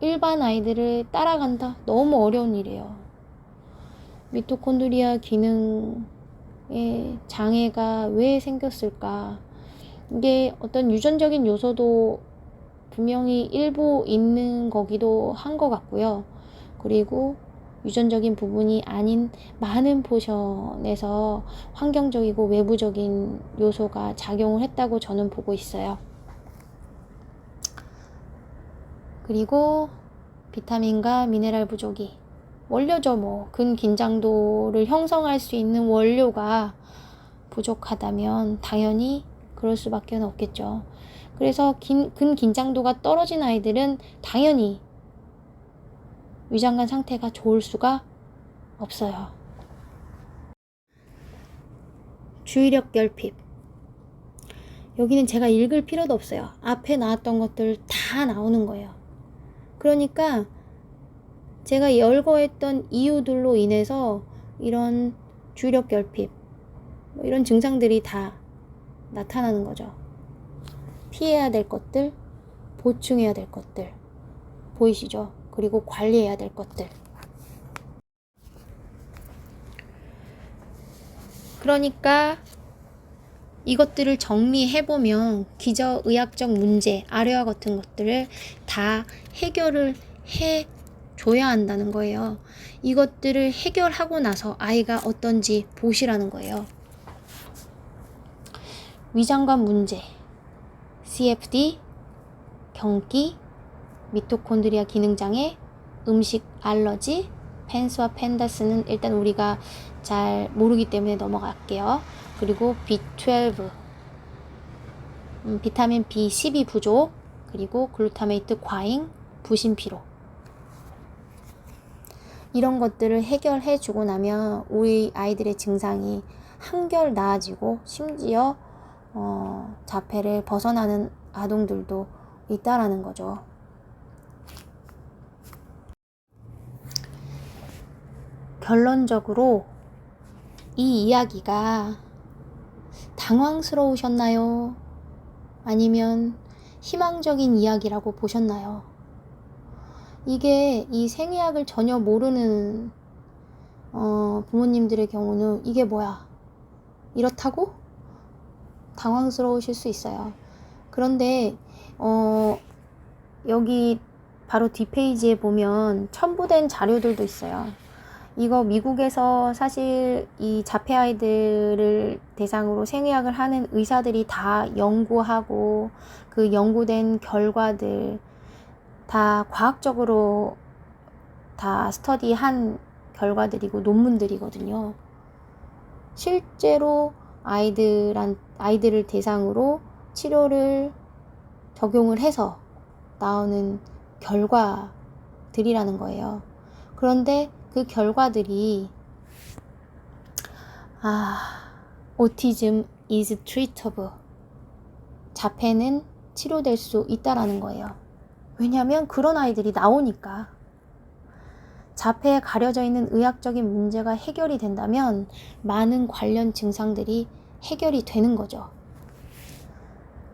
일반 아이들을 따라간다? 너무 어려운 일이에요. 미토콘드리아 기능에 장애가 왜 생겼을까? 이게 어떤 유전적인 요소도 분명히 일부 있는 거기도 한 것 같고요. 그리고 유전적인 부분이 아닌 많은 포션에서 환경적이고 외부적인 요소가 작용을 했다고 저는 보고 있어요. 그리고 비타민과 미네랄 부족이 원료죠. 뭐 근긴장도를 형성할 수 있는 원료가 부족하다면 당연히 그럴 수밖에 없겠죠. 그래서 근긴장도가 떨어진 아이들은 당연히 위장관 상태가 좋을 수가 없어요. 주의력 결핍. 여기는 제가 읽을 필요도 없어요. 앞에 나왔던 것들 다 나오는 거예요. 그러니까 제가 열거했던 이유들로 인해서 이런 주의력 결핍, 이런 증상들이 다 나타나는 거죠. 피해야 될 것들, 보충해야 될 것들 보이시죠? 그리고 관리해야 될 것들. 그러니까 이것들을 정리해보면 기저의학적 문제, 아래와 같은 것들을 다 해결을 해줘야 한다는 거예요. 이것들을 해결하고 나서 아이가 어떤지 보시라는 거예요. 위장관 문제, CFD, 경기, 미토콘드리아 기능장애, 음식 알러지, 펜스와 펜다스는 일단 우리가 잘 모르기 때문에 넘어갈게요. 그리고 B12, 비타민 B12 부족, 그리고 글루타메이트 과잉, 부신피로. 이런 것들을 해결해 주고 나면 우리 아이들의 증상이 한결 나아지고 심지어 자폐를 벗어나는 아동들도 있다라는 거죠. 결론적으로 이 이야기가 당황스러우셨나요? 아니면 희망적인 이야기라고 보셨나요? 이게 이 생의학을 전혀 모르는 부모님들의 경우는 이게 뭐야? 이렇다고? 당황스러우실 수 있어요. 그런데 여기 바로 뒷페이지에 보면 첨부된 자료들도 있어요. 이거 미국에서 사실 이 자폐 아이들을 대상으로 생의학을 하는 의사들이 다 연구하고 그 연구된 결과들 다 과학적으로 다 스터디한 결과들이고 논문들이거든요. 실제로 아이들을 대상으로 치료를 적용을 해서 나오는 결과들이라는 거예요. 그런데 그 결과들이 autism is treatable, 자폐는 치료될 수 있다라는 거예요. 왜냐하면 그런 아이들이 나오니까. 자폐에 가려져 있는 의학적인 문제가 해결이 된다면 많은 관련 증상들이 해결이 되는 거죠.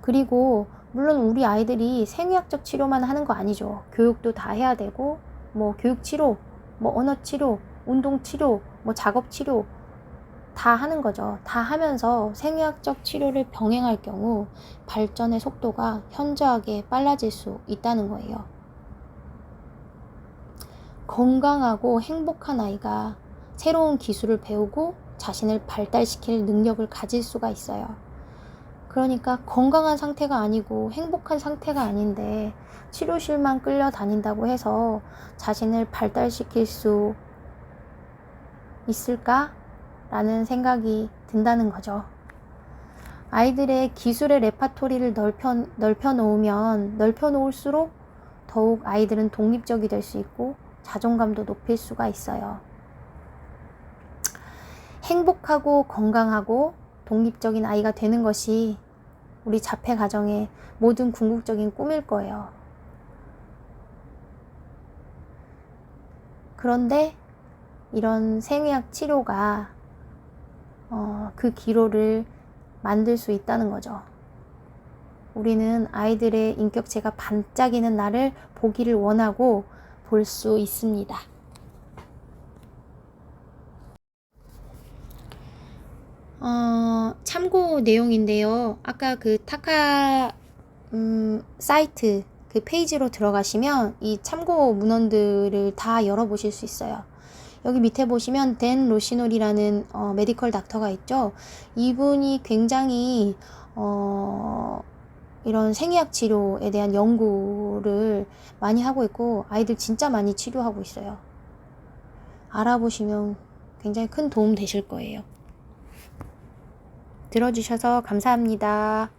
그리고 물론 우리 아이들이 생의학적 치료만 하는 거 아니죠. 교육도 다 해야 되고 뭐 교육치료, 뭐 언어치료, 운동치료, 뭐 작업치료 다 하는 거죠. 다 하면서 생의학적 치료를 병행할 경우 발전의 속도가 현저하게 빨라질 수 있다는 거예요. 건강하고 행복한 아이가 새로운 기술을 배우고 자신을 발달시킬 능력을 가질 수가 있어요. 그러니까 건강한 상태가 아니고 행복한 상태가 아닌데 치료실만 끌려다닌다고 해서 자신을 발달시킬 수 있을까? 라는 생각이 든다는 거죠. 아이들의 기술의 레파토리를 넓혀 놓을수록 더욱 아이들은 독립적이 될 수 있고 자존감도 높일 수가 있어요. 행복하고 건강하고 독립적인 아이가 되는 것이 우리 자폐 가정의 모든 궁극적인 꿈일 거예요. 그런데 이런 생의학 치료가 그 기로를 만들 수 있다는 거죠. 우리는 아이들의 인격체가 반짝이는 날을 보기를 원하고 볼 수 있습니다. 참고 내용인데요. 아까 그 타카 사이트 그 페이지로 들어가시면 이 참고 문헌들을 다 열어보실 수 있어요. 여기 밑에 보시면 댄 로시놀이라는 메디컬 닥터가 있죠. 이분이 굉장히 이런 생의학 치료에 대한 연구를 많이 하고 있고 아이들 진짜 많이 치료하고 있어요. 알아보시면 굉장히 큰 도움 되실 거예요. 들어주셔서 감사합니다.